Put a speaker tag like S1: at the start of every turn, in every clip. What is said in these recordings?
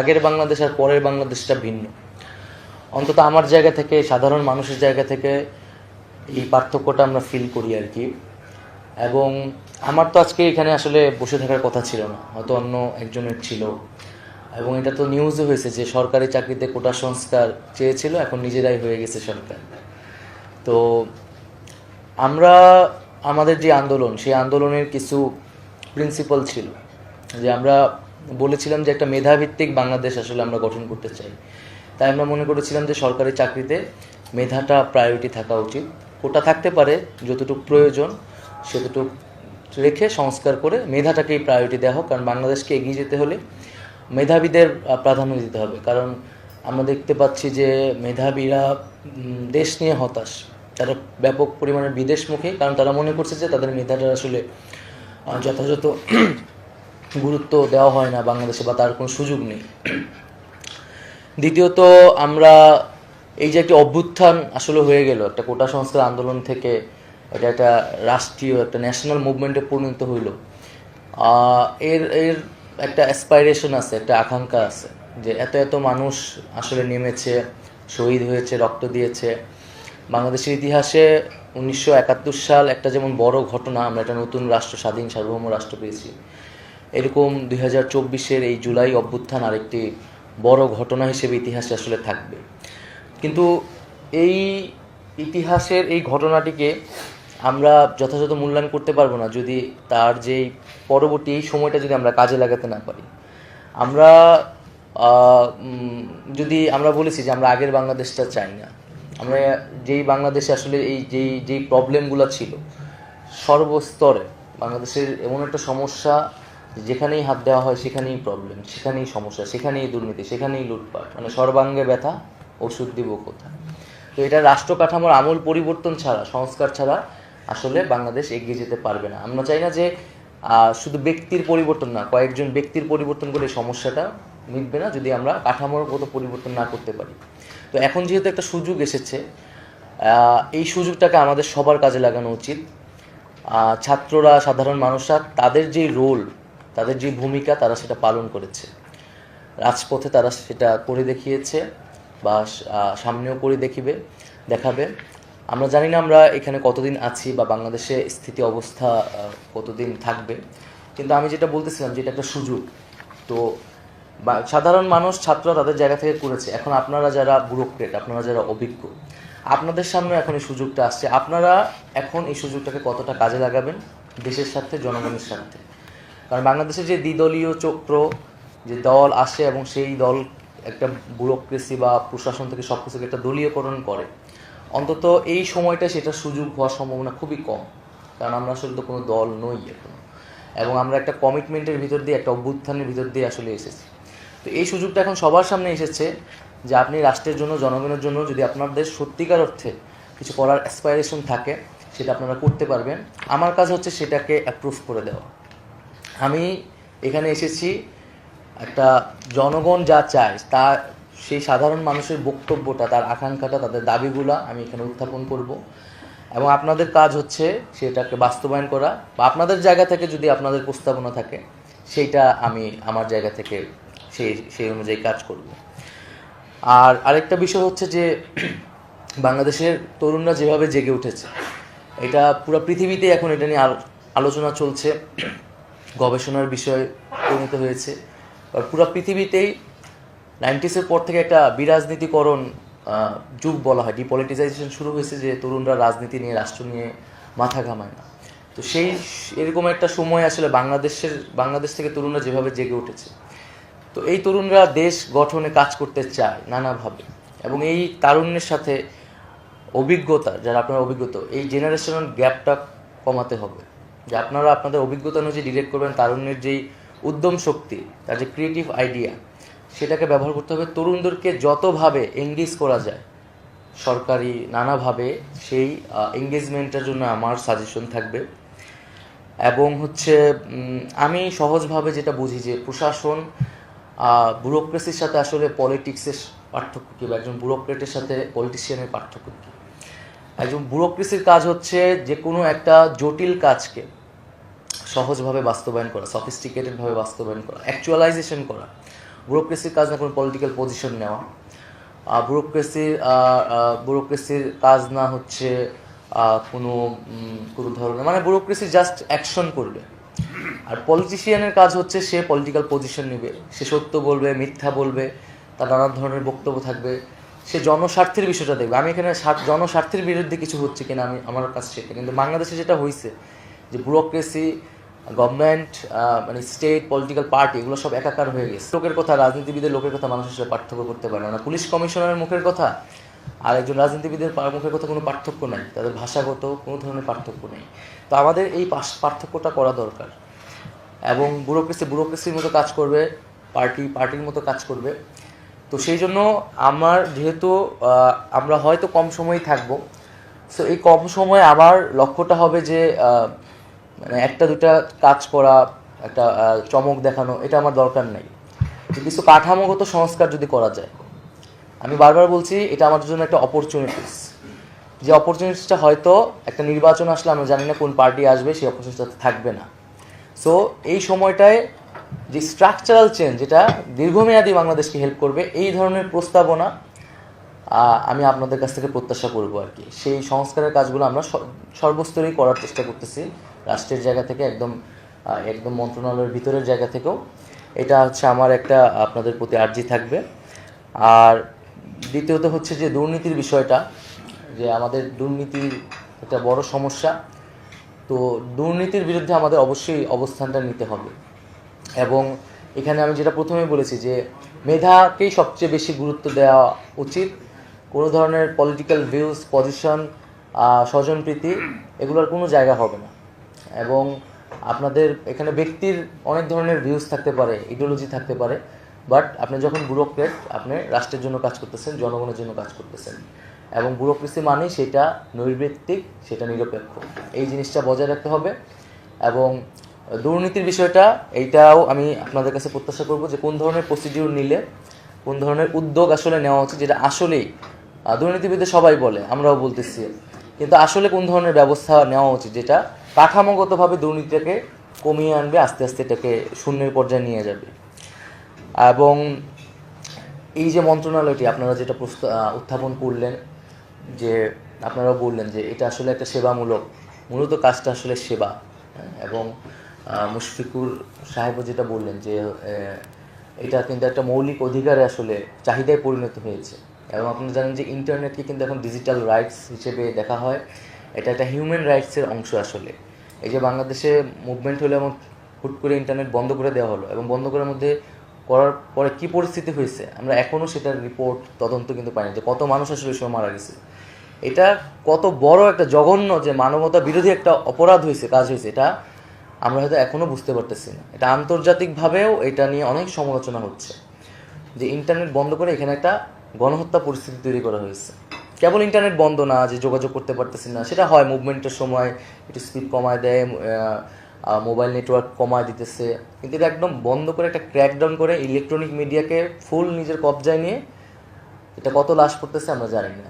S1: আগের বাংলাদেশ আর পরের বাংলাদেশটা ভিন্ন। অন্তত আমার জায়গা থেকে, সাধারণ মানুষের জায়গা থেকে এই পার্থক্যটা আমরা ফিল করি আর কি। এবং আমার তো আজকে এখানে আসলে বসে থাকার কথা ছিল না, হয়তো অন্য একজনের ছিল। এবং এটা তো নিউজও হয়েছে যে সরকারি চাকরিতে কোটা সংস্কার চেয়েছিল, এখন নিজেরাই হয়ে গেছে সরকার। তো আমরা আমাদের যে আন্দোলন, সেই আন্দোলনের কিছু প্রিন্সিপাল ছিল যে আমরা বলেছিলাম যে একটা মেধাভিত্তিক বাংলাদেশ আসলে আমরা গঠন করতে চাই। তাই আমরা মনে করেছিলাম যে সরকারি চাকরিতে মেধাটা প্রায়োরিটি থাকা উচিত। কোটা থাকতে পারে, যতটুকু প্রয়োজন সেতটুকু রেখে সংস্কার করে মেধাটাকেই প্রায়োরিটি দেওয়া হোক। কারণ বাংলাদেশকে এগিয়ে যেতে হলে মেধাবীদের প্রাধান্য দিতে হবে। কারণ আমরা দেখতে পাচ্ছি যে মেধাবীরা দেশ নিয়ে হতাশ, তারা ব্যাপক পরিমাণে বিদেশমুখী, কারণ তারা মনে করছে যে তাদের মেধাটা আসলে যথাযথ গুরুত্ব দেওয়া হয় না বাংলাদেশে, বা তার কোনো সুযোগ নেই। দ্বিতীয়ত, আমরা এই যে একটি অভ্যুত্থান আসলে হয়ে গেল একটা কোটা সংস্কার আন্দোলন থেকে, এটা একটা রাষ্ট্রীয় একটা ন্যাশনাল মুভমেন্টে পরিণত হইল। এর এর একটা অ্যাসপাইরেশন আছে, একটা আকাঙ্ক্ষা আছে যে এত এত মানুষ আসলে নেমেছে, শহীদ হয়েছে, রক্ত দিয়েছে। বাংলাদেশের ইতিহাসে 1971 সাল একটা যেমন বড় ঘটনা, আমরা একটা নতুন রাষ্ট্র, স্বাধীন সার্বভৌম রাষ্ট্র পেয়েছি, এরকম 2024-এর এই জুলাই অভ্যুত্থান আরেকটি বড় ঘটনা হিসেবে ইতিহাসে আসলে থাকবে। কিন্তু এই ইতিহাসের এই ঘটনাটিকে আমরা যথাযথ মূল্যায়ন করতে পারবো না যদি তার যেই পরবর্তী এই সময়টা যদি আমরা কাজে লাগাতে না পারি। আমরা যদি আমরা বলেছি যে আমরা আগের বাংলাদেশটা চাই না, আমরা যেই বাংলাদেশে আসলে এই যেই প্রবলেমগুলো ছিল সর্বস্তরে, বাংলাদেশের এমন একটা সমস্যা যেখানেই হাত দেওয়া হয় সেখানেই প্রবলেম, সেখানেই সমস্যা, সেখানেই দুর্নীতি, সেখানেই লুটপাট, মানে সর্বাঙ্গে ব্যথা, ওষুধ দিব কোথায়। তো এটা রাষ্ট্র কাঠামোর আমূল পরিবর্তন ছাড়া, সংস্কার ছাড়া আসলে বাংলাদেশ এগিয়ে যেতে পারবে না। আমরা চাই না যে শুধু ব্যক্তির পরিবর্তন না, কয়েকজন ব্যক্তির পরিবর্তন করে সমস্যাটা মিটবে না যদি আমরা কাঠামোগত পরিবর্তন না করতে পারি। তো এখন যেহেতু একটা সুযোগ এসেছে, এই সুযোগটাকে আমাদের সবার কাজে লাগানো উচিত। ছাত্ররা, সাধারণ মানুষরা তাদের যেই রোল, তাদের যে ভূমিকা, তারা সেটা পালন করেছে। রাজপথে তারা সেটা করে দেখিয়েছে, বা সামনেও করে দেখাবে। আমরা জানি না আমরা এখানে কতদিন আছি বা বাংলাদেশে স্থিতি অবস্থা কতদিন থাকবে, কিন্তু আমি যেটা বলতেছিলাম যে এটা একটা সুযোগ। তো সাধারণ মানুষ, ছাত্ররা তাদের জায়গা থেকে করেছে। এখন আপনারা যারা ব্যুরোক্রেট, আপনারা যারা অভিজ্ঞ, আপনাদের সামনে এখন এই সুযোগটা আসছে। আপনারা এখন এই সুযোগটাকে কতটা কাজে লাগাবেন দেশের স্বার্থে, জনগণের স্বার্থে। কারণ বাংলাদেশে যে দ্বিদলীয় চক্র, যে দল আসে এবং সেই দল একটা ব্যুরোক্রেসি বা প্রশাসন থেকে সব কিছুকে একটা দলীয়করণ করে, অন্তত এই সময়টা সেটা সুযোগ হওয়ার সম্ভাবনা খুবই কম। কারণ আমরা আসলে তো কোনো দল নই এখন, এবং আমরা একটা কমিটমেন্টের ভিতর দিয়ে, একটা অভ্যুত্থানের ভিতর দিয়ে আসলে এসেছি। তো এই সুযোগটা এখন সবার সামনে এসেছে যে আপনি রাষ্ট্রের জন্য, জনগণের জন্য যদি আপনাদের সত্যিকার অর্থে কিছু করার অ্যাসপাইরেশন থাকে, সেটা আপনারা করতে পারবেন। আমার কাজ হচ্ছে সেটাকে অ্যাপ্রুভ করে দেওয়া। আমি এখানে এসেছি একটা জনগণ যা চায়, তা সেই সাধারণ মানুষের বক্তব্যটা, তার আকাঙ্ক্ষাটা, তাদের দাবিগুলো আমি এখানে উত্থাপন করব। এবং আপনাদের কাজ হচ্ছে সেটাকে বাস্তবায়ন করা, বা আপনাদের জায়গা থেকে যদি আপনাদের প্রস্তাবনা থাকে সেইটা আমি আমার জায়গা থেকে সেই অনুযায়ী কাজ করব। আর আরেকটা বিষয় হচ্ছে যে বাংলাদেশের তরুণরা যেভাবে জেগে উঠেছে, এটা পুরো পৃথিবীতে এখন এটা নিয়ে আলোচনা চলছে, গবেষণার বিষয় পরিণত হয়েছে। পুরো পৃথিবীতেই 90s পর থেকে একটা বিরাজনীতিকরণ যুগ বলা হয়, ডিপলিটিসাইজেশন শুরু হয়েছে, যে তরুণরা রাজনীতি নিয়ে, রাষ্ট্র নিয়ে মাথা ঘামায় না। তো এরকম একটা সময় আসলে বাংলাদেশ থেকে তরুণরা যেভাবে জেগে উঠেছে, তো এই তরুণরা দেশ গঠনে কাজ করতে চায় নানাভাবে। এবং এই তারুণ্যের সাথে অভিজ্ঞতা, যারা আপনারা অভিজ্ঞতা, এই জেনারেশনাল গ্যাপটা কমাতে হবে। যে আপনারা আপনাদের অভিজ্ঞতা অনুযায়ী ডিরেক্ট করবেন, তারুণ্যের যেই উদ্যম শক্তি, তার যে ক্রিয়েটিভ আইডিয়া, সেটাকে ব্যবহার করতে হবে। তরুণদেরকে যতভাবে এঙ্গেজ করা যায় সরকারি নানাভাবে, সেই এঙ্গেজমেন্টের জন্য আমার সাজেশন থাকবে। এবং হচ্ছে আমি সহজভাবে যেটা বুঝি যে প্রশাসন, ব্যুরোক্রেসির সাথে আসলে পলিটিক্সের পার্থক্য কী, বা একজন ব্যুরোক্রেটের সাথে পলিটিশিয়ানের পার্থক্য কী। একজন ব্যুরোক্রেসির কাজ হচ্ছে যে কোনো একটা জটিল কাজকে সহজভাবে বাস্তবায়ন করা, সফিস্টিকেটেডভাবে বাস্তবায়ন করা, অ্যাকচুয়ালাইজেশন করা। ব্যুরোক্রেসির কাজ না কোনো পলিটিক্যাল পজিশন নেওয়া, ব্যুরোক্রেসির কাজ না হচ্ছে কোনো কোনো ধরনের, মানে ব্যুরোক্রেসি জাস্ট অ্যাকশন করবে। আর পলিটিশিয়ানের কাজ হচ্ছে সে পলিটিক্যাল পজিশন নেবে, সে সত্য বলবে, মিথ্যা বলবে, তার নানা ধরনের বক্তব্য থাকবে, সে জনস্বার্থের বিষয়টা দেখবে। আমি এখানে জনস্বার্থের বিরুদ্ধে কিছু হচ্ছে কিনা আমার কাছে সেটা, কিন্তু বাংলাদেশে যেটা হয়েছে যে ব্যুরোক্রেসি, গভর্নমেন্ট, মানে স্টেট, পলিটিক্যাল পার্টি, এগুলো সব একাকার হয়ে গেছে। লোকের কথা, রাজনীতিবিদের লোকের কথা মানুষ আসলে পার্থক্য করতে পারে না। পুলিশ কমিশনারের মুখের কথা আর একজন রাজনীতিবিদের মুখের কথা কোনো পার্থক্য নাই, তাদের ভাষাগত কোনো ধরনের পার্থক্য নেই। তো আমাদের এই পার্থক্যটা করা দরকার। এবং ব্যুরোক্রেসির মতো কাজ করবে, পার্টির মতো কাজ করবে। তো সেই জন্য আমার যেহেতু আমরা হয়তো কম সময়ই থাকবো, সো এই কম সময়ে আমার লক্ষ্যটা হবে যে মানে একটা দুটা কাজ করা, একটা চমক দেখানো, এটা আমার দরকার নেই। কিছু কাঠামোগত সংস্কার যদি করা যায়, আমি বারবার বলছি এটা আমার জন্য একটা অপরচুনিটিস, যে অপরচুনিটিসটা হয়তো একটা নির্বাচন আসলে আমরা জানি না কোন পার্টি আসবে, সেই অপরচুনিটিটা থাকবে না। সো এই সময়টায় যে স্ট্রাকচারাল চেঞ্জ, যেটা দীর্ঘমেয়াদী বাংলাদেশকে হেল্প করবে, এই ধরনের প্রস্তাবনা আমি আপনাদের কাছ থেকে প্রত্যাশা করব আর কি। সেই সংস্কারের কাজগুলো আমরা সর্বস্তরেই করার চেষ্টা করতেছি, রাষ্ট্রের জায়গা থেকে একদম একদম মন্ত্রণালয়ের ভিতরের জায়গা থেকেও। এটা হচ্ছে আমার একটা আপনাদের প্রতি আর্জি থাকবে। আর দ্বিতীয়ত হচ্ছে যে দুর্নীতির বিষয়টা, যে আমাদের দুর্নীতির একটা বড় সমস্যা। তো দুর্নীতির বিরুদ্ধে আমাদের অবশ্যই অবস্থানটা নিতে হবে। এবং এখানে আমি যেটা প্রথমে বলেছি যে মেধাকেই সবচেয়ে বেশি গুরুত্ব দেওয়া উচিত। কোনো ধরনের পলিটিক্যাল ভিউজ, পজিশন, স্বজনপ্রীতি, এগুলোর কোনো জায়গা হবে না। এবং আপনাদের এখানে ব্যক্তির অনেক ধরনের ভিউজ থাকতে পারে, ইডিওলজি থাকতে পারে, বাট আপনি যখন ব্যুরোক্রেট, আপনি রাষ্ট্রের জন্য কাজ করতেছেন, জনগণের জন্য কাজ করতেছেন। এবং ব্যুরোক্রেসি মানে সেটা নৈর্ব্যক্তিক, সেটা নিরপেক্ষ, এই জিনিসটা বজায় রাখতে হবে। এবং দুর্নীতির বিষয়টা, এইটাও আমি আপনাদের কাছে প্রত্যাশা করব যে কোন ধরনের প্রসিডিউর নিলে, কোন ধরনের উদ্যোগ আসলে নেওয়া উচিত, যেটা আসলেই দুর্নীতিবিদদের সবাই বলে, আমরাও বলতেছি, কিন্তু আসলে কোন ধরনের ব্যবস্থা নেওয়া উচিত যেটা কাঠামোগতভাবে দুর্নীতিটাকে কমিয়ে আনবে, আস্তে আস্তে এটাকে শূন্যের পর্যায়ে নিয়ে যাবে। এবং এই যে মন্ত্রণালয়টি আপনারা যেটা উত্থাপন করলেন, যে আপনারাও বললেন যে এটা আসলে একটা সেবামূলক, মূলত কাজটা আসলে সেবা। এবং মুশফিকুর সাহেবও যেটা বললেন যে এটা কিন্তু একটা মৌলিক অধিকারে আসলে চাহিদায় পরিণত হয়েছে। এবং আপনারা জানেন যে ইন্টারনেটকে কিন্তু এখন ডিজিটাল রাইটস হিসেবে দেখা হয়, এটা একটা হিউম্যান রাইটসের অংশ আসলে। এই যে বাংলাদেশে মুভমেন্ট হলো এবং হুট করে ইন্টারনেট বন্ধ করে দেওয়া হলো, এবং বন্ধ করার মধ্যে করার পরে কী পরিস্থিতি হয়েছে আমরা এখনও সেটার রিপোর্ট, তদন্ত কিন্তু পাইনি, যে কত মানুষ আসলে সময় মারা গেছে। এটা কত বড় একটা জঘন্য, যে মানবতা বিরোধী একটা অপরাধ হয়েছে, কাজ হয়েছে, এটা আমরা হয়তো এখনও বুঝতে পারতেছি না। এটা আন্তর্জাতিকভাবেও এটা নিয়ে অনেক সমালোচনা হচ্ছে, যে ইন্টারনেট বন্ধ করে এখানে একটা গণহত্যা পরিস্থিতি তৈরি করা হয়েছে। কেবল ইন্টারনেট বন্ধ না, যে যোগাযোগ করতে পারতেছি না, সেটা হয় মুভমেন্টের সময় একটু স্পিড কমায় দেয়, মোবাইল নেটওয়ার্ক কমায় দিতেছে, কিন্তু এটা একদম বন্ধ করে একটা ক্র্যাকডাউন করে ইলেকট্রনিক মিডিয়াকে ফুল নিজের কবজায় নিয়ে এটা কত লাশ পড়তেছে আমরা জানি না।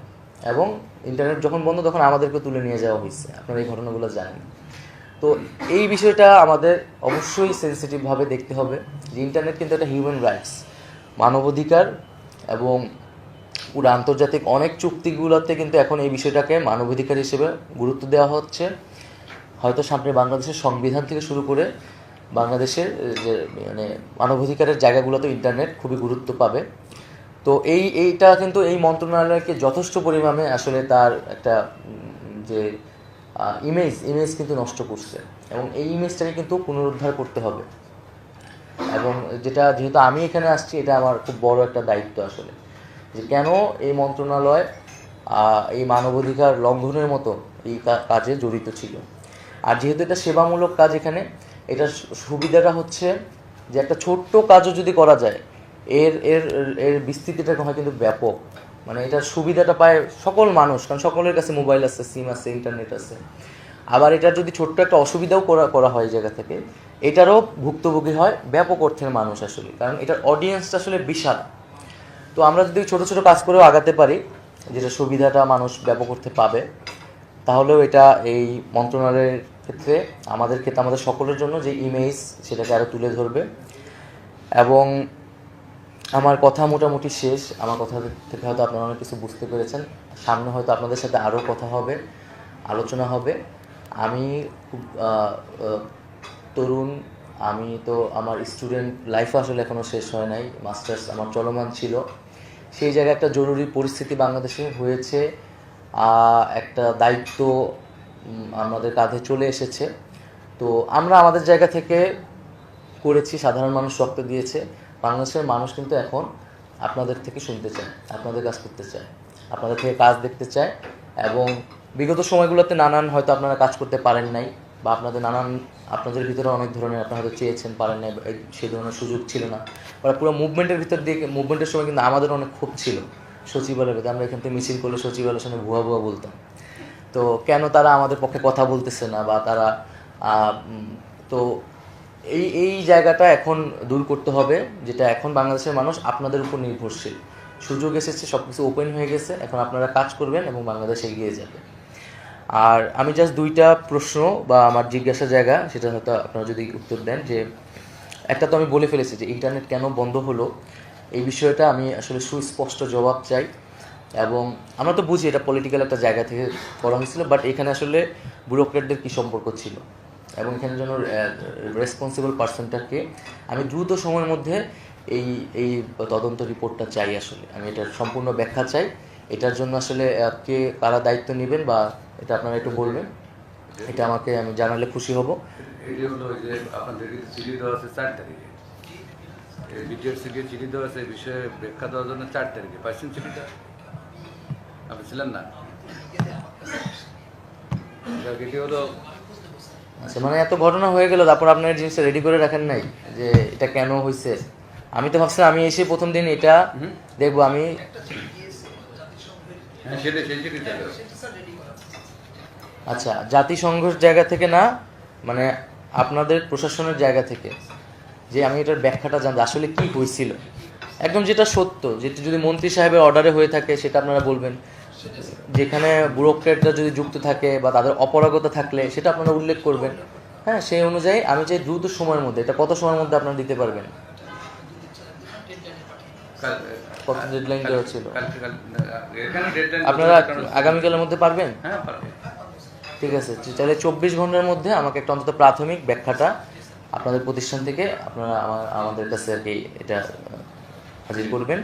S1: এবং ইন্টারনেট যখন বন্ধ তখন আমাদেরকে তুলে নিয়ে যাওয়া হয়েছে, আপনারা এই ঘটনাগুলো জানেন। তো এই বিষয়টা আমাদের অবশ্যই সেন্সিটিভভাবে দেখতে হবে, যে ইন্টারনেট কিন্তু একটা হিউম্যান রাইটস, মানবাধিকার। এবং পুরো আন্তর্জাতিক অনেক চুক্তিগুলোতে কিন্তু এখন এই বিষয়টাকে মানবাধিকার হিসেবে গুরুত্ব দেওয়া হচ্ছে। হয়তো সামনে বাংলাদেশের সংবিধান থেকে শুরু করে বাংলাদেশের যে মানে মানবাধিকারের জায়গাগুলোতে ইন্টারনেট খুবই গুরুত্ব পাবে। তো এইটা কিন্তু এই মন্ত্রণালয়কে যথেষ্ট পরিমাণে আসলে তার একটা যে ইমেজ কিন্তু নষ্ট করছে, এবং এই ইমেজটাকে কিন্তু পুনরুদ্ধার করতে হবে। এবং যেহেতু আমি এখানে আসছি, এটা আমার খুব বড় একটা দায়িত্ব আসলে, যে কেন এই মন্ত্রণালয় এই মানবাধিকার লঙ্ঘনের মতো এই কাজে জড়িত ছিল। আর যেহেতু এটা সেবামূলক কাজ, এখানে এটার সুবিধাটা হচ্ছে যে একটা ছোট্ট কাজও যদি করা যায়, এর এর এর বিস্তৃতিটা হয় কিন্তু ব্যাপক। মানে এটার সুবিধাটা পায় সকল মানুষ, কারণ সকলের কাছে মোবাইল আছে, সিম আছে, ইন্টারনেট আছে। আবার এটার যদি ছোট্ট একটা অসুবিধাও করা হয় এই জায়গা থেকে, এটারও ভুক্তভোগী হয় ব্যাপক অর্থের মানুষ আসলে, কারণ এটার অডিয়েন্সটা আসলে বিশাল। তো আমরা যদি ছোট ছোট কাজ করেও আগাতে পারি, যেটা সুবিধাটা মানুষ ব্যাপক অর্থে পাবে, তাহলেও এটা এই মন্ত্রণালয়ের ক্ষেত্রে, আমাদের ক্ষেত্রে, আমাদের সকলের জন্য যে ইমেজ, সেটাকে আরও তুলে ধরবে। এবং আমার কথা মোটামুটি শেষ। আমার কথা থেকে হয়তো আপনারা অনেক কিছু বুঝতে পেরেছেন। সামনে হয়তো আপনাদের সাথে আরও কথা হবে, আলোচনা হবে। আমি খুব তরুণ, আমি তো আমার স্টুডেন্ট লাইফও আসলে এখনও শেষ হয় নাই, মাস্টার্স আমার চলমান ছিল। সেই জায়গায় একটা জরুরি পরিস্থিতি বাংলাদেশে হয়েছে, একটা দায়িত্ব আমাদের কাঁধে চলে এসেছে। তো আমরা আমাদের জায়গা থেকে করেছি, সাধারণ মানুষ রক্ত দিয়েছে। বাংলাদেশের মানুষ কিন্তু এখন আপনাদের থেকে শুনতে চায়, আপনাদের কাজ করতে চায়, আপনাদের থেকে কাজ দেখতে চায়। এবং বিগত সময়গুলোতে নানান হয়তো আপনারা কাজ করতে পারেন নাই, বা আপনাদের ভিতরে অনেক ধরনের আপনারা হয়তো চেয়েছেন, পারেন নাই, সেই ধরনের সুযোগ ছিল না। বা পুরো মুভমেন্টের ভিতর দিয়ে, মুভমেন্টের সময় কিন্তু আমাদের অনেক ক্ষোভ ছিল সচিবালয়ের ভিতরে। আমরা এখান থেকে মিছিল করলে সচিবালয়ের সামনে ভুয়া ভুয়া বলতাম। তো কেন তারা আমাদের পক্ষে কথা বলতেছে না, বা তারা তো এই জায়গাটা এখন দূর করতে হবে, যেটা এখন বাংলাদেশের মানুষ আপনাদের উপর নির্ভরশীল। সুযোগ এসেছে, সব কিছু ওপেন হয়ে গেছে, এখন আপনারা কাজ করবেন এবং বাংলাদেশ এগিয়ে যাবে। আর আমি জাস্ট দুইটা প্রশ্ন বা আমার জিজ্ঞাসা জায়গা, সেটা হয়তো আপনারা যদি উত্তর দেন। যে একটা তো আমি বলে ফেলেছি যে ইন্টারনেট কেন বন্ধ হলো, এই বিষয়টা আমি আসলে সুস্পষ্ট জবাব চাই। এবং আমরা তো বুঝি এটা পলিটিক্যাল একটা জায়গা থেকে করা হয়েছিল, বাট এখানে আসলে ব্যুরোক্রেটদের কী সম্পর্ক ছিল এবং এখানে জন্য রেসপন্সিবল পার্সনটাকে আমি দ্রুত সময়ের মধ্যে এই তদন্ত রিপোর্টটা চাই। আসলে আমি এটার সম্পূর্ণ ব্যাখ্যা চাই। এটার জন্য আসলে কারা দায়িত্ব নেবেন বা এটা আপনারা একটু বলবেন, এটা আমাকে আমি জানালে খুশি হব।
S2: এটি হলো যে আপনাদেরকে চিঠি দেওয়া আছে 4 তারিখে, এই বিটিআরসিকে চিঠি দেওয়া আছে বিষয়ে ব্যাখ্যা দেওয়ার জন্য 4 তারিখে। পাইছেন চিঠিটা? আপনি ছিলেন না? এটি হলো
S1: আচ্ছা, মানে এত ঘটনা হয়ে গেল, তারপর আপনার জিনিসটা রেডি করে রাখেন নাই যে এটা কেন হয়েছে? আমি তো ভাবছিলাম আমি এসে প্রথম দিন এটা দেখবো। আমি আচ্ছা, জাতিসংঘের জায়গা থেকে না, মানে আপনাদের প্রশাসনের জায়গা থেকে, যে আমি এটার ব্যাখ্যাটা জানতে আসলে কি হয়েছিল, একদম যেটা সত্য, যেটা যদি মন্ত্রী সাহেবের অর্ডারে হয়ে থাকে সেটা আপনারা বলবেন। যেখানে ব্যুরোক্রেটরা যদি যুক্ত থাকে বা তাদের অপারগতা থাকলে সেটা আপনারা উল্লেখ করবেন। হ্যাঁ, সেই অনুযায়ী আমি চাই দ্রুত সময়ের মধ্যে। এটা কত সময়ের মধ্যে আপনারা দিতে পারবেন? কত ডেডলাইন দেওয়া ছিল? আপনারা আগামীকালের মধ্যে পারবেন? ঠিক আছে, তাহলে 24 ঘন্টার মধ্যে আমাকে একটা অন্তত প্রাথমিক ব্যাখ্যাটা আপনাদের প্রতিষ্ঠান থেকে আপনারা আমাদের কাছে আর কি এটা হাজির করবেন।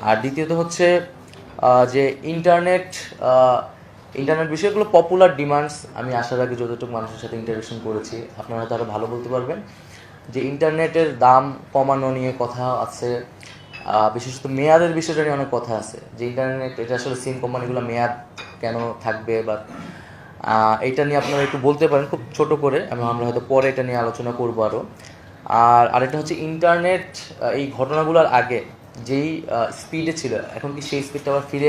S1: আর দ্বিতীয়ত হচ্ছে যে ইন্টারনেট বিষয়গুলো পপুলার ডিমান্ডস। আমি আসার আগে যতটুকু মানুষের সাথে ইন্টারেকশন করেছি, আপনারা হয়তো আরও ভালো বলতে পারবেন যে ইন্টারনেটের দাম কমানো নিয়ে কথা আছে, বিশেষত মেয়াদের বিষয়টা নিয়ে অনেক কথা আছে। যে ইন্টারনেট, এটা আসলে সিম কোম্পানিগুলো মেয়াদ কেন থাকবে, বা এইটা নিয়ে আপনারা একটু বলতে পারেন খুব ছোট করে। আমরা হয়তো পরে এটা নিয়ে আলোচনা করবো আরও। আর আরেকটা হচ্ছে ইন্টারনেট এই ঘটনাগুলোর আগে যেই স্পিডে ছিল, এখন কি সেই স্পিডটা আবার ফিরে